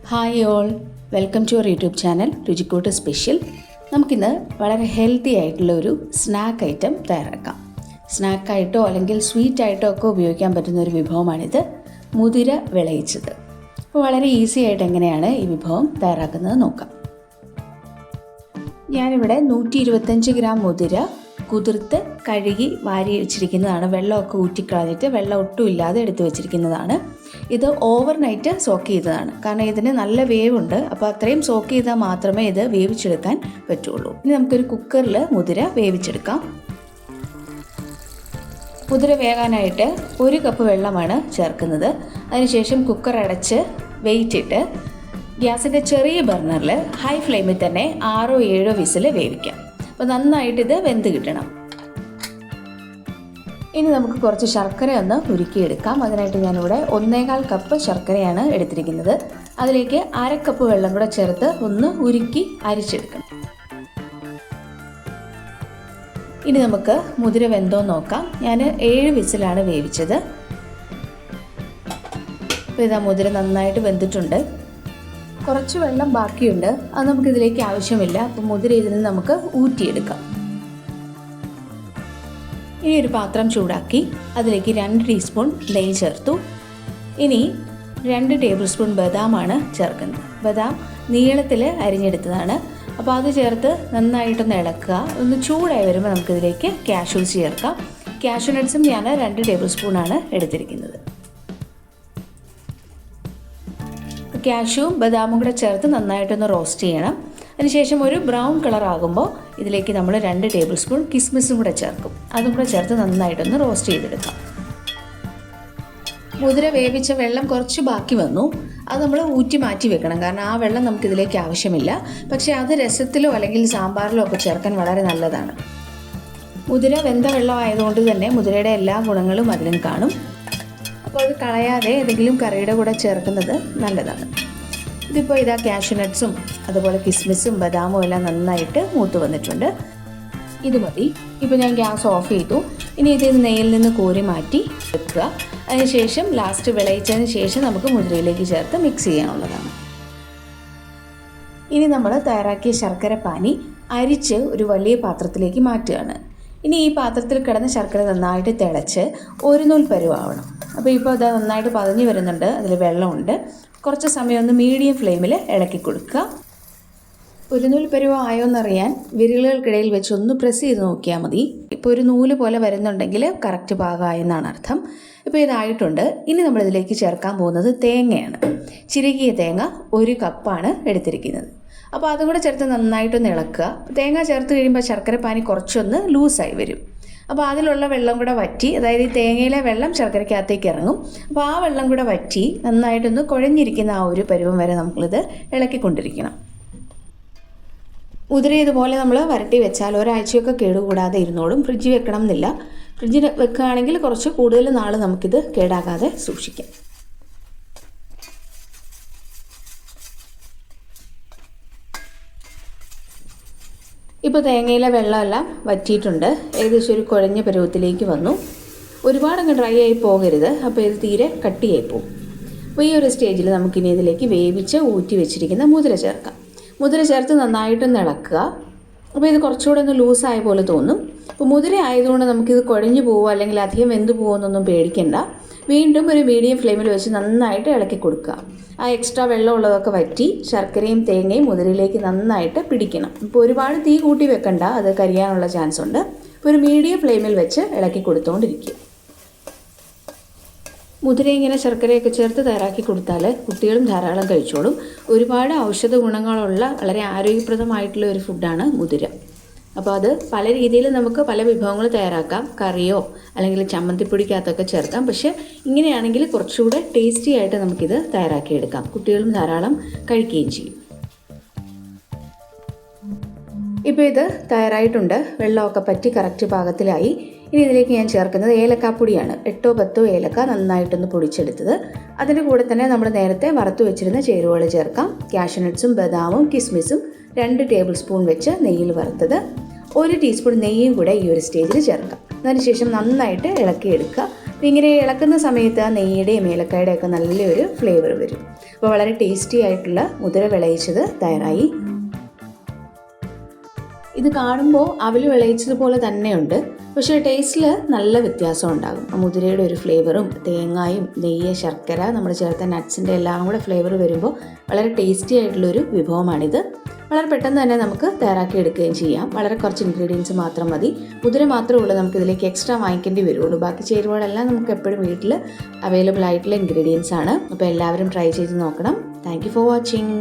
Hi all, welcome to our YouTube channel രുചിക്കൂട്ടുസ്പെഷ്യൽ. നമുക്കിന്ന് വളരെ ഹെൽത്തി ആയിട്ടുള്ള ഒരു സ്നാക്ക് ഐറ്റം തയ്യാറാക്കാം. സ്നാക്കായിട്ടോ അല്ലെങ്കിൽ സ്വീറ്റായിട്ടോ ഒക്കെ ഉപയോഗിക്കാൻ പറ്റുന്ന ഒരു വിഭവമാണിത്, മുതിര വിളയിച്ചത്. അപ്പോൾ വളരെ ഈസി ആയിട്ട് എങ്ങനെയാണ് ഈ വിഭവം തയ്യാറാക്കുന്നത് നോക്കാം. ഞാനിവിടെ 125 ഗ്രാം മുതിര കുതിർത്ത് കഴുകി വാരി വെച്ചിരിക്കുന്നതാണ്. വെള്ളമൊക്കെ ഊറ്റിക്കളഞ്ഞിട്ട് വെള്ളം ഒട്ടും ഇല്ലാതെ എടുത്ത് വെച്ചിരിക്കുന്നതാണ്. ഇത് ഓവർനൈറ്റ് സോക്ക് ചെയ്തതാണ്, കാരണം ഇതിന് നല്ല വേവുണ്ട്. അപ്പോൾ അത്രയും സോക്ക് ചെയ്താൽ മാത്രമേ ഇത് വേവിച്ചെടുക്കാൻ പറ്റുള്ളൂ. ഇനി നമുക്കൊരു കുക്കറിൽ മുതിര വേവിച്ചെടുക്കാം. മുതിര വേകാനായിട്ട് 1 കപ്പ് വെള്ളമാണ് ചേർക്കുന്നത്. അതിനുശേഷം കുക്കർ അടച്ച് വെയിറ്റ് ഇട്ട് ഗ്യാസിൻ്റെ ചെറിയ ബർണറിൽ ഹൈ ഫ്ലെയിമിൽ തന്നെ 6-7 വിസിൽ വേവിക്കാം. അപ്പോൾ നന്നായിട്ടിത് വെന്ത് കിട്ടണം. ഇനി നമുക്ക് കുറച്ച് ശർക്കര ഒന്ന് ഉരുക്കിയെടുക്കാം. അതിനായിട്ട് ഞാനിവിടെ 1.25 കപ്പ് ശർക്കരയാണ് എടുത്തിരിക്കുന്നത്. അതിലേക്ക് 1/2 കപ്പ് വെള്ളം കൂടെ ചേർത്ത് ഒന്ന് ഉരുക്കി അരിച്ചെടുക്കണം. ഇനി നമുക്ക് മുതിര വെന്തോ നോക്കാം. ഞാൻ 7 വിസിലാണ് വേവിച്ചത്. അപ്പോൾ ഇതാ മുതിര നന്നായിട്ട് വെന്തിട്ടുണ്ട്. കുറച്ച് വെള്ളം ബാക്കിയുണ്ട്, അത് നമുക്കിതിലേക്ക് ആവശ്യമില്ല. അപ്പോൾ മുതിര ഇതിൽ നിന്ന് നമുക്ക് ഊറ്റിയെടുക്കാം. ഇനി ഒരു പാത്രം ചൂടാക്കി അതിലേക്ക് 2 ടീസ്പൂൺ നെയ്യ് ചേർത്തു. ഇനി 2 ടേബിൾ സ്പൂൺ ബദാമാണ് ചേർക്കുന്നത്. ബദാം നീളത്തിൽ അരിഞ്ഞെടുത്തതാണ്. അപ്പോൾ അത് ചേർത്ത് നന്നായിട്ടൊന്ന് ഇളക്കുക. ഒന്ന് ചൂടായി വരുമ്പോൾ നമുക്കിതിലേക്ക് കാഷ്യൂസ് ചേർക്കാം. കാഷ്യൂ നട്ട്സും ഞാൻ 2 ടേബിൾ സ്പൂണാണ് എടുത്തിരിക്കുന്നത്. കാഷ്യൂവും ബദാമും കൂടെ ചേർത്ത് നന്നായിട്ടൊന്ന് റോസ്റ്റ് ചെയ്യണം. അതിനുശേഷം ഒരു ബ്രൗൺ കളർ ആകുമ്പോൾ ഇതിലേക്ക് നമ്മൾ 2 ടേബിൾ സ്പൂൺ കിസ്മിസും കൂടെ ചേർക്കും. അതും കൂടെ ചേർത്ത് നന്നായിട്ടൊന്ന് റോസ്റ്റ് ചെയ്തെടുക്കാം. മുതിര വേവിച്ച വെള്ളം കുറച്ച് ബാക്കി വന്നു. അത് നമ്മൾ ഊറ്റി മാറ്റി വെക്കണം, കാരണം ആ വെള്ളം നമുക്കിതിലേക്ക് ആവശ്യമില്ല. പക്ഷേ അത് രസത്തിലോ അല്ലെങ്കിൽ സാമ്പാറിലോ ഒക്കെ ചേർക്കാൻ വളരെ നല്ലതാണ്. മുതിര വെന്ത വെള്ളം ആയതുകൊണ്ട് തന്നെ മുതിരയുടെ എല്ലാ ഗുണങ്ങളും അതിലും കാണും. അപ്പോൾ അത് കളയാതെ ഏതെങ്കിലും കറിയുടെ കൂടെ ചേർക്കുന്നത് നല്ലതാണ്. ഇതിപ്പോൾ ഇതാ കാഷ്യൂ നട്ട്സും അതുപോലെ കിസ്മിസും ബദാമും എല്ലാം നന്നായിട്ട് മൂത്ത് വന്നിട്ടുണ്ട്. ഇത് മതി. ഇപ്പോൾ ഞാൻ ഗ്യാസ് ഓഫ് ചെയ്തു. ഇനി ഇത് നെയ്യിൽ നിന്ന് കോരി മാറ്റി വെക്കുക. അതിനുശേഷം ലാസ്റ്റ് വിളയിച്ചതിന് ശേഷം നമുക്ക് മുതിരയിലേക്ക് ചേർത്ത് മിക്സ് ചെയ്യാനുള്ളതാണ്. ഇനി നമ്മൾ തയ്യാറാക്കിയ ശർക്കര പാനി അരിച്ച് ഒരു വലിയ പാത്രത്തിലേക്ക് മാറ്റുകയാണ്. ഇനി ഈ പാത്രത്തിൽ കിടന്ന ശർക്കര നന്നായിട്ട് തിളച്ച് ഒരു നൂൽ പരുവാവണം. അപ്പോൾ ഇപ്പോൾ അത് നന്നായിട്ട് പതഞ്ഞ് വരുന്നുണ്ട്, അതിൽ വെള്ളമുണ്ട്. കുറച്ച് സമയം ഒന്ന് മീഡിയം ഫ്ലെയിമിൽ ഇളക്കി കൊടുക്കുക. ഒരു നൂൽ പരുവായോ എന്നറിയാൻ വിരലുകൾക്കിടയിൽ വെച്ച് ഒന്ന് പ്രസ് ചെയ്ത് നോക്കിയാൽ മതി. ഇപ്പോൾ ഒരു നൂല് പോലെ വരുന്നുണ്ടെങ്കിൽ കറക്റ്റ് പാകമായെന്നാണ് അർത്ഥം. ഇപ്പോൾ ഇതായിട്ടുണ്ട്. ഇനി നമ്മളിതിലേക്ക് ചേർക്കാൻ പോകുന്നത് തേങ്ങയാണ്. ചിരകിയ തേങ്ങ 1 കപ്പാണ് എടുത്തിരിക്കുന്നത്. അപ്പോൾ അതും കൂടെ ചേർത്ത് നന്നായിട്ടൊന്ന് ഇളക്കുക. തേങ്ങ ചേർത്ത് കഴിയുമ്പോൾ ശർക്കര പാനി കുറച്ചൊന്ന് ലൂസായി വരും. അപ്പോൾ അതിലുള്ള വെള്ളം കൂടെ വറ്റി, അതായത് ഈ തേങ്ങയിലെ വെള്ളം ശർക്കരയ്ക്കകത്തേക്ക് ഇറങ്ങും. അപ്പോൾ ആ വെള്ളം കൂടെ വറ്റി നന്നായിട്ടൊന്ന് കുഴഞ്ഞിരിക്കുന്ന ആ ഒരു പരുവം വരെ നമ്മളിത് ഇളക്കിക്കൊണ്ടിരിക്കണം. മുതിര ഇതുപോലെ നമ്മൾ വരട്ടി വെച്ചാൽ ഒരാഴ്ചയൊക്കെ കേടുകൂടാതെ ഇരുന്നോളും. ഫ്രിഡ്ജിൽ വെക്കണം എന്നില്ല. ഫ്രിഡ്ജിൽ വെക്കുകയാണെങ്കിൽ കുറച്ച് കൂടുതൽ നാൾ നമുക്കിത് കേടാകാതെ സൂക്ഷിക്കാം. ഇപ്പോൾ തേങ്ങയിലെ വെള്ളമെല്ലാം വറ്റിയിട്ടുണ്ട്. ഏകദേശം ഒരു കുഴഞ്ഞ പരുവത്തിലേക്ക് വന്നു. ഒരുപാടങ്ങ് ഡ്രൈ ആയി പോകരുത്, അപ്പോൾ ഇത് തീരെ കട്ടിയായി പോകും. അപ്പോൾ ഈ ഒരു സ്റ്റേജിൽ നമുക്കിനി ഇതിലേക്ക് വേവിച്ച് ഊറ്റി വെച്ചിരിക്കുന്ന മുതിര ചേർക്കാം. മുതിര ചേർത്ത് നന്നായിട്ടൊന്ന് ഇളക്കുക. അപ്പോൾ ഇത് കുറച്ചുകൂടെ ഒന്ന് ലൂസായ പോലെ തോന്നും. അപ്പോൾ മുതിര ആയതുകൊണ്ട് നമുക്കിത് കുഴഞ്ഞു പോവുക അല്ലെങ്കിൽ അധികം വെന്ത് പോകുമെന്നൊന്നും പേടിക്കണ്ട. വീണ്ടും ഒരു മീഡിയം ഫ്ലെയിമിൽ വെച്ച് നന്നായിട്ട് ഇളക്കി കൊടുക്കുക. ആ എക്സ്ട്രാ വെള്ളമുള്ളതൊക്കെ വറ്റി ശർക്കരയും തേങ്ങയും മുതിരയിലേക്ക് നന്നായിട്ട് പിടിക്കണം. ഇപ്പോൾ ഒരുപാട് തീ കൂട്ടി വെക്കണ്ട, അത് കരിയാനുള്ള ചാൻസ് ഉണ്ട്. ഇപ്പോൾ ഒരു മീഡിയം ഫ്ലെയിമിൽ വെച്ച് ഇളക്കി കൊടുത്തുകൊണ്ടിരിക്കുക. മുതിര ഇങ്ങനെ ശർക്കരയൊക്കെ ചേർത്ത് തയ്യാറാക്കി കൊടുത്താൽ കുട്ടികളും ധാരാളം കഴിച്ചോളും. ഒരുപാട് ഔഷധ ഗുണങ്ങളുള്ള വളരെ ആരോഗ്യപ്രദമായിട്ടുള്ള ഒരു ഫുഡാണ് മുതിര. അപ്പോൾ അത് പല രീതിയിൽ നമുക്ക് പല വിഭവങ്ങൾ തയ്യാറാക്കാം. കറിയോ അല്ലെങ്കിൽ ചമ്മന്തിപ്പൊടിക്കകത്തൊക്കെ ചേർക്കാം. പക്ഷേ ഇങ്ങനെയാണെങ്കിൽ കുറച്ചുകൂടെ ടേസ്റ്റി ആയിട്ട് നമുക്കിത് തയ്യാറാക്കിയെടുക്കാം. കുട്ടികളും ധാരാളം കഴിക്കുകയും ചെയ്യും. ഇപ്പോൾ ഇത് തയ്യാറായിട്ടുണ്ട്. വെള്ളമൊക്കെ പറ്റി കറക്റ്റ് പാകത്തിലായി. ഇനി ഇതിലേക്ക് ഞാൻ ചേർക്കുന്നത് ഏലക്കാപ്പൊടിയാണ്. 8-10 ഏലക്ക നന്നായിട്ടൊന്ന് പൊടിച്ചെടുത്തത്. അതിൻ്റെ കൂടെ തന്നെ നമ്മൾ നേരത്തെ വറുത്ത് വെച്ചിരുന്ന ചേരുവകൾ ചേർക്കാം. കാഷ്യൂ നട്ട്സും ബദാമും കിസ്മിസും 2 ടേബിൾ സ്പൂൺ വെച്ച് നെയ്യിൽ വറുത്തത്. 1 ടീസ്പൂൺ നെയ്യും കൂടെ ഈ ഒരു സ്റ്റേജിൽ ചേർക്കാം. അതിനുശേഷം നന്നായിട്ട് ഇളക്കിയെടുക്കുക. അപ്പോൾ ഇങ്ങനെ ഇളക്കുന്ന സമയത്ത് ആ നെയ്യുടെയും ഏലക്കായുടെയും ഒക്കെ നല്ലൊരു ഫ്ലേവർ വരും. അപ്പോൾ വളരെ ടേസ്റ്റി ആയിട്ടുള്ള മുതിര വിളയിച്ചത് തയ്യാറായി. ഇത് കാണുമ്പോൾ അവൽ വിളയിച്ചതുപോലെ തന്നെയുണ്ട്, പക്ഷേ ടേസ്റ്റിൽ നല്ല വ്യത്യാസം ഉണ്ടാകും. മുതിരയുടെ ഒരു ഫ്ലേവറും തേങ്ങായും നെയ്യ് ശർക്കര നമ്മൾ ചേർത്ത നട്ട്സിൻ്റെ എല്ലാം കൂടെ ഫ്ലേവർ വരുമ്പോൾ വളരെ ടേസ്റ്റി ആയിട്ടുള്ളൊരു വിഭവമാണിത്. വളരെ പെട്ടെന്ന് തന്നെ നമുക്ക് തയ്യാറാക്കി എടുക്കുകയും ചെയ്യാം. വളരെ കുറച്ച് ഇൻഗ്രീഡിയൻസ് മാത്രം മതി. മുതിര മാത്രമേ ഉള്ളൂ നമുക്ക് ഇതിലേക്ക് എക്സ്ട്രാ വാങ്ങിക്കേണ്ടി വരുള്ളൂ. ബാക്കി ചേരുവകളെല്ലാം നമുക്ക് എപ്പോഴും വീട്ടിൽ അവൈലബിൾ ആയിട്ടുള്ള ഇൻഗ്രീഡിയൻസ് ആണ്. അപ്പോൾ എല്ലാവരും ട്രൈ ചെയ്ത് നോക്കണം. Thank you for watching.